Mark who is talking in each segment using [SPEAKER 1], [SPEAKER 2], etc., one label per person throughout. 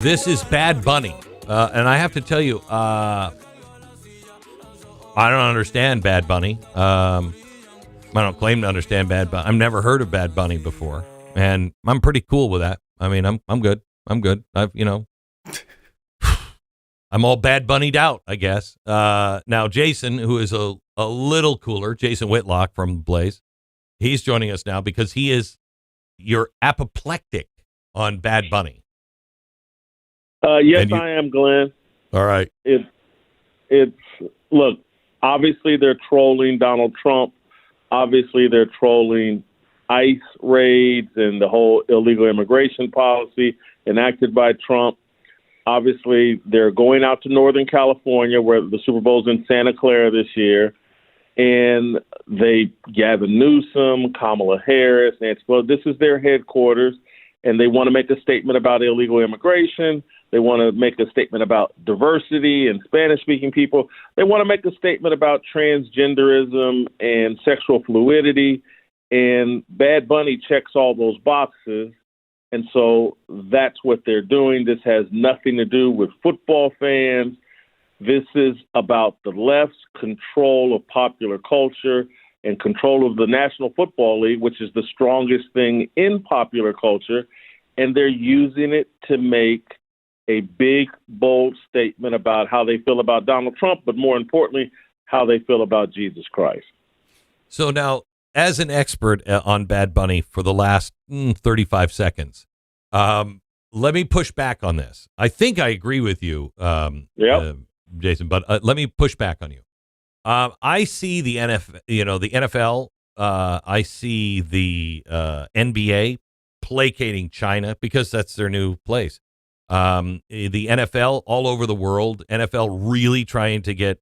[SPEAKER 1] This is Bad Bunny. And I have to tell you, I don't understand Bad Bunny. I don't claim to understand Bad Bunny. I've never heard of Bad Bunny before. And I'm pretty cool with that. I mean, I'm good. I'm good. I'm all Bad Bunnied out, I guess. Now, Jason, who is a little cooler, Jason Whitlock from Blaze, he's joining us now because you're apoplectic on Bad Bunny.
[SPEAKER 2] Yes, I am, Glenn.
[SPEAKER 1] All right.
[SPEAKER 2] Look, obviously they're trolling Donald Trump. Obviously they're trolling ICE raids and the whole illegal immigration policy enacted by Trump. Obviously, they're going out to Northern California, where the Super Bowl's in Santa Clara this year, and Gavin Newsom, Kamala Harris, Nancy Pelosi. This is their headquarters, and they want to make a statement about illegal immigration. They want to make a statement about diversity and Spanish-speaking people. They want to make a statement about transgenderism and sexual fluidity, and Bad Bunny checks all those boxes. And so that's what they're doing. This has nothing to do with football fans. This is about the left's control of popular culture and control of the National Football League, which is the strongest thing in popular culture. And they're using it to make a big, bold statement about how they feel about Donald Trump, but more importantly, how they feel about Jesus Christ.
[SPEAKER 1] So now, as an expert on Bad Bunny for the last 35 seconds, let me push back on this. I think I agree with you, Jason, but let me push back on you. I see the NFL, I see the NBA placating China because that's their new place. The NFL all over the world, NFL really trying to get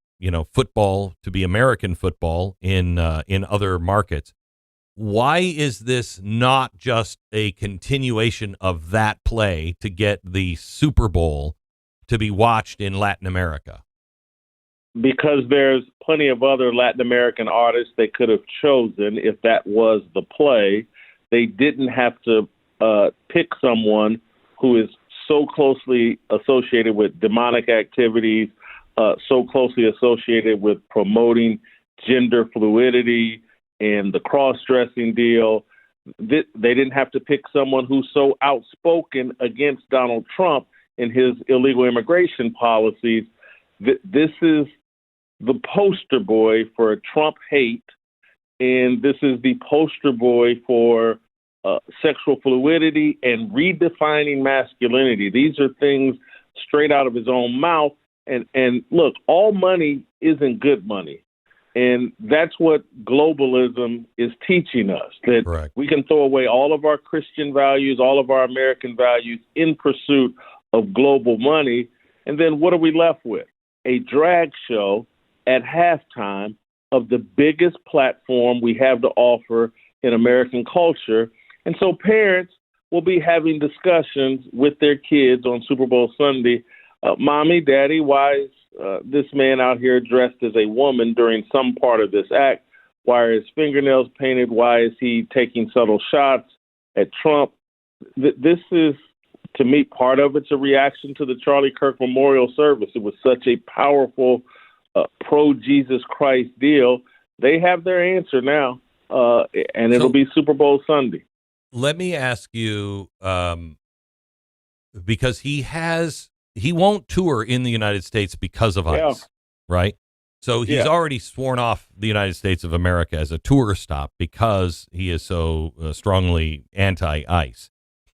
[SPEAKER 1] football to be American football in other markets. Why is this not just a continuation of that play to get the Super Bowl to be watched in Latin America?
[SPEAKER 2] Because there's plenty of other Latin American artists they could have chosen if that was the play. They didn't have to pick someone who is so closely associated with demonic activities, so closely associated with promoting gender fluidity and the cross-dressing deal. They didn't have to pick someone who's so outspoken against Donald Trump and his illegal immigration policies. This is the poster boy for Trump hate, and this is the poster boy for sexual fluidity and redefining masculinity. These are things straight out of his own mouth. And look, all money isn't good money. And that's what globalism is teaching us, that
[SPEAKER 1] Correct.
[SPEAKER 2] We can throw away all of our Christian values, all of our American values in pursuit of global money. And then what are we left with? A drag show at halftime of the biggest platform we have to offer in American culture. And so parents will be having discussions with their kids on Super Bowl Sunday. Mommy, Daddy, why is this man out here dressed as a woman during some part of this act? Why are his fingernails painted? Why is he taking subtle shots at Trump? This is, to me, part of it's a reaction to the Charlie Kirk Memorial Service. It was such a powerful pro-Jesus Christ deal. They have their answer now, and it'll be Super Bowl Sunday.
[SPEAKER 1] Let me ask you, because he won't tour in the United States because of ICE, right? So he's already sworn off the United States of America as a tour stop because he is so strongly anti-ICE.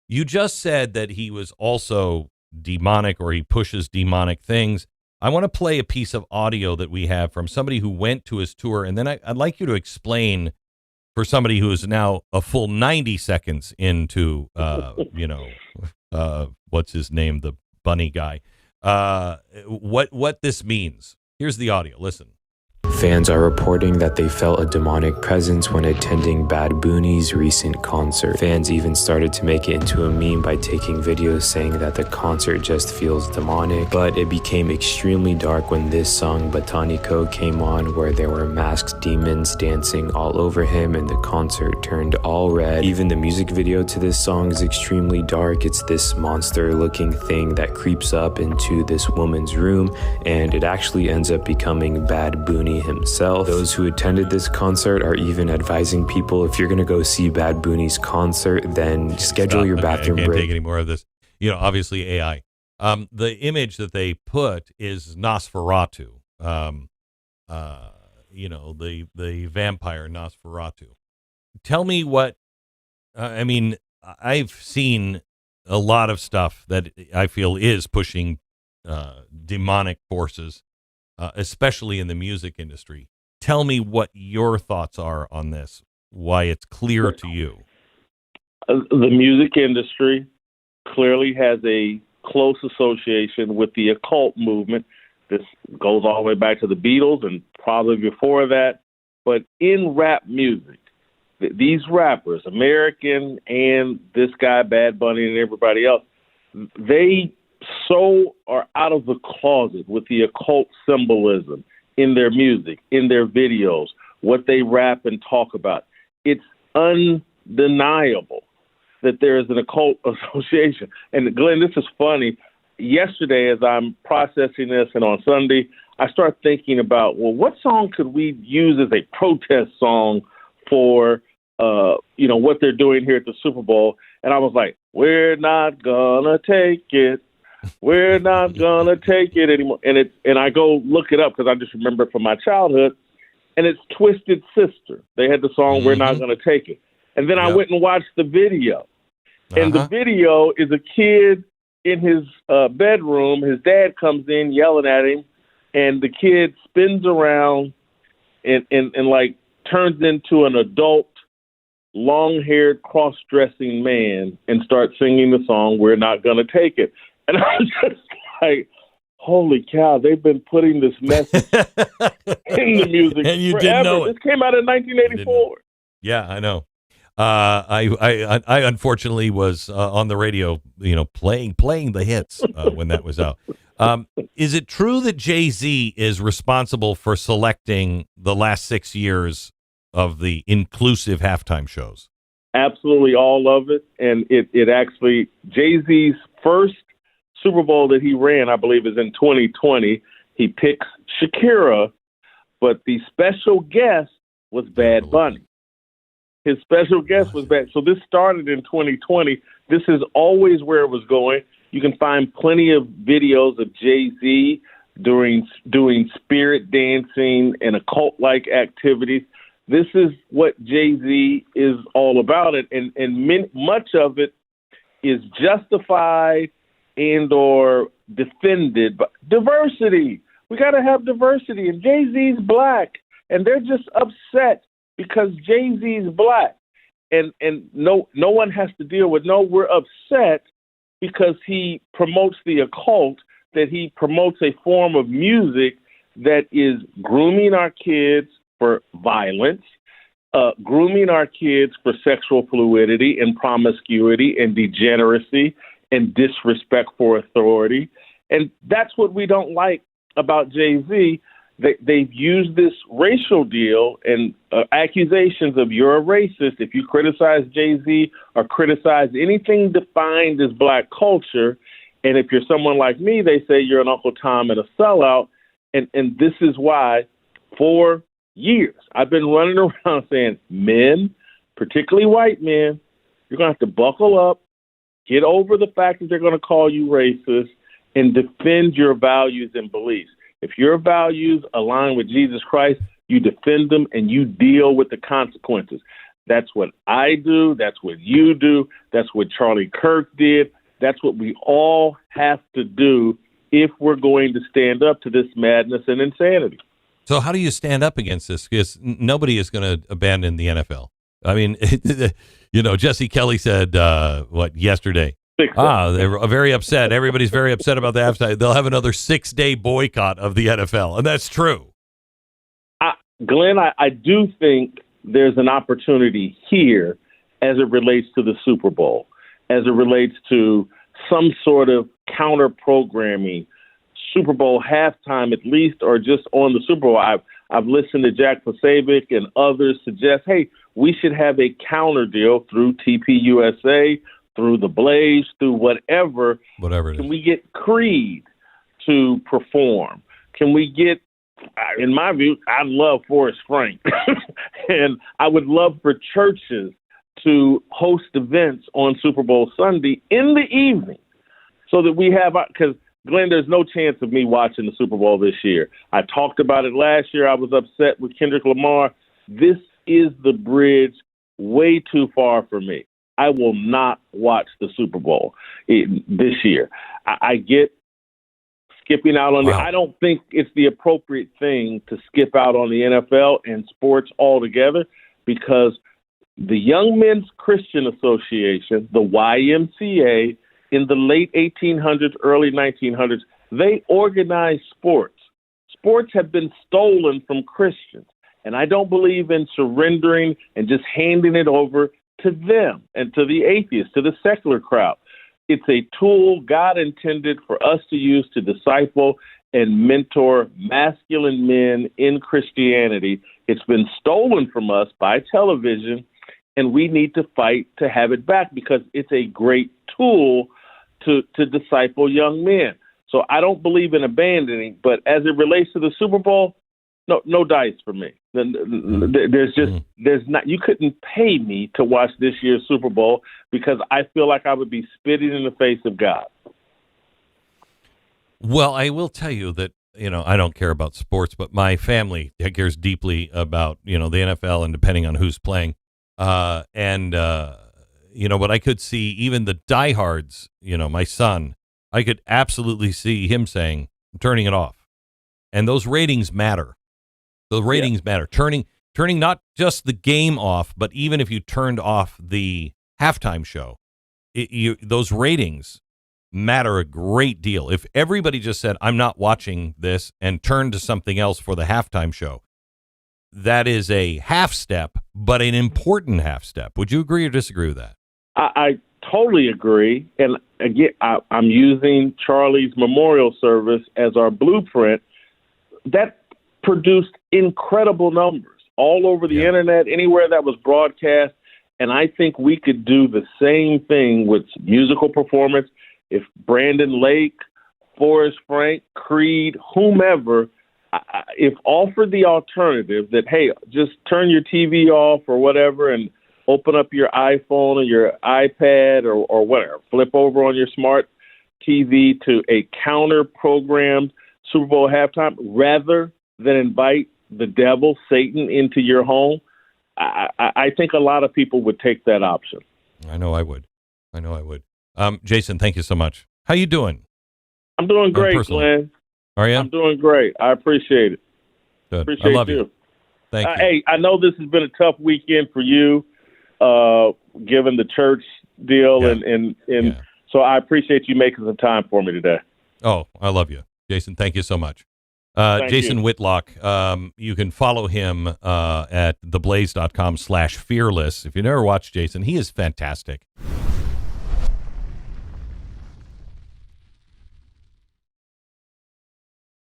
[SPEAKER 1] You just said that he was also demonic, or he pushes demonic things. I want to play a piece of audio that we have from somebody who went to his tour, and then I'd like you to explain, for somebody who is now a full 90 seconds into, what's his name, the bunny guy, what this means. Here's the audio. Listen.
[SPEAKER 3] Fans are reporting that they felt a demonic presence when attending Bad Bunny's recent concert. Fans even started to make it into a meme by taking videos saying that the concert just feels demonic. But it became extremely dark when this song, Botanico, came on, where there were masked demons dancing all over him, and the concert turned all red. Even the music video to this song is extremely dark. It's this monster-looking thing that creeps up into this woman's room, and it actually ends up becoming Bad Bunny himself. Those who attended this concert are even advising people, if you're gonna go see Bad Bunny's concert, then schedule your bathroom
[SPEAKER 1] break. I can't take
[SPEAKER 3] any
[SPEAKER 1] more of this. Obviously AI. The image that they put is Nosferatu. The vampire Nosferatu. Tell me what. I've seen a lot of stuff that I feel is pushing demonic forces, especially in the music industry. Tell me what your thoughts are on this. Why it's clear to you.
[SPEAKER 2] The music industry clearly has a close association with the occult movement. This goes all the way back to the Beatles and probably before that. But in rap music, these rappers, American and this guy, Bad Bunny, and everybody else, they so are out of the closet with the occult symbolism in their music, in their videos, what they rap and talk about. It's undeniable that there is an occult association. And Glenn, this is funny. Yesterday, as I'm processing this, and on Sunday, I start thinking about, well, what song could we use as a protest song for, what they're doing here at the Super Bowl? And I was like, we're not gonna take it. We're not gonna take it anymore. And I go look it up because I just remember it from my childhood. And it's Twisted Sister. They had the song, We're Not Gonna Take It. And then I went and watched the video. And the video is a kid in his bedroom. His dad comes in yelling at him, and the kid spins around and like turns into an adult, long-haired, cross-dressing man and starts singing the song, We're Not Gonna Take It. And I was just like, holy cow, they've been putting this message in the music
[SPEAKER 1] and you
[SPEAKER 2] forever.
[SPEAKER 1] Didn't know it.
[SPEAKER 2] This came out in 1984.
[SPEAKER 1] Yeah, I know. I unfortunately was on the radio, playing the hits when that was out. Is it true that Jay-Z is responsible for selecting the last 6 years of the inclusive halftime shows?
[SPEAKER 2] Absolutely, all of it. And it actually, Jay-Z's first Super Bowl that he ran, I believe, is in 2020. He picks Shakira, but the special guest was Bad Bunny. His special guest was back. So this started in 2020. This is always where it was going. You can find plenty of videos of Jay-Z doing spirit dancing and occult-like activities. This is what Jay-Z is all about. And much of it is justified and or defended. But diversity. We got to have diversity. And Jay-Z's black. And they're just upset because Jay-Z's black, and no one has to deal with, we're upset because he promotes the occult, that he promotes a form of music that is grooming our kids for violence, grooming our kids for sexual fluidity and promiscuity and degeneracy and disrespect for authority. And that's what we don't like about Jay-Z. They've used this racial deal and accusations of you're a racist if you criticize Jay-Z or criticize anything defined as black culture. And if you're someone like me, they say you're an Uncle Tom and a sellout. And this is why for years I've been running around saying, men, particularly white men, you're going to have to buckle up, get over the fact that they're going to call you racist, and defend your values and beliefs. If your values align with Jesus Christ, you defend them and you deal with the consequences. That's what I do. That's what you do. That's what Charlie Kirk did. That's what we all have to do if we're going to stand up to this madness and insanity.
[SPEAKER 1] So how do you stand up against this? Because nobody is going to abandon the NFL. I mean, Jesse Kelly said, yesterday? They're very upset. Everybody's very upset about the halftime. They'll have another 6-day boycott of the NFL, and that's true.
[SPEAKER 2] Glenn, I do think there's an opportunity here as it relates to the Super Bowl, as it relates to some sort of counter-programming, Super Bowl halftime at least, or just on the Super Bowl. I've listened to Jack Pasavic and others suggest, hey, we should have a counter deal through TPUSA, through the Blaze, through whatever it is. Can we get Creed to perform? Can we get, in my view, I love Forrest Frank. And I would love for churches to host events on Super Bowl Sunday in the evening so that we have, because Glenn, there's no chance of me watching the Super Bowl this year. I talked about it last year. I was upset with Kendrick Lamar. This is the bridge way too far for me. I will not watch the Super Bowl this year. I get skipping out on I don't think it's the appropriate thing to skip out on the NFL and sports altogether, because the Young Men's Christian Association, the YMCA, in the late 1800s, early 1900s, they organized sports. Sports have been stolen from Christians, and I don't believe in surrendering and just handing it over to them and to the atheists, to the secular crowd. It's a tool God intended for us to use to disciple and mentor masculine men in Christianity. It's been stolen from us by television, and we need to fight to have it back because it's a great tool to disciple young men. So I don't believe in abandoning, but as it relates to the Super Bowl, no dice for me. There's not. You couldn't pay me to watch this year's Super Bowl because I feel like I would be spitting in the face of God.
[SPEAKER 1] Well, I will tell you that, I don't care about sports, but my family cares deeply about, the NFL and depending on who's playing. But I could see even the diehards, my son, I could absolutely see him saying, I'm turning it off. And those ratings matter. The ratings matter. Turning not just the game off, but even if you turned off the halftime show, those ratings matter a great deal. If everybody just said, I'm not watching this and turned to something else for the halftime show, that is a half step, but an important half step. Would you agree or disagree with that?
[SPEAKER 2] I totally agree. And again, I'm using Charlie's memorial service as our blueprint. That produced incredible numbers all over the internet, anywhere that was broadcast. And I think we could do the same thing with musical performance. If Brandon Lake, Forrest Frank, Creed, whomever, if offered the alternative that, hey, just turn your TV off or whatever and open up your iPhone or your iPad or whatever, flip over on your smart TV to a counter-programmed Super Bowl halftime rather than invite the devil, Satan, into your home, I think a lot of people would take that option.
[SPEAKER 1] I know I would. Jason, thank you so much. How you doing?
[SPEAKER 2] I'm doing great, Glenn.
[SPEAKER 1] Are you?
[SPEAKER 2] I'm doing great. I appreciate it.
[SPEAKER 1] Good.
[SPEAKER 2] Appreciate
[SPEAKER 1] I love you. Thank you.
[SPEAKER 2] Hey, I know this has been a tough weekend for you, given the church deal, and so I appreciate you making some time for me today.
[SPEAKER 1] Oh, I love you, Jason. Thank you so much. Jason Whitlock, you can follow him at theblaze.com/fearless. If you never watched Jason, he is fantastic.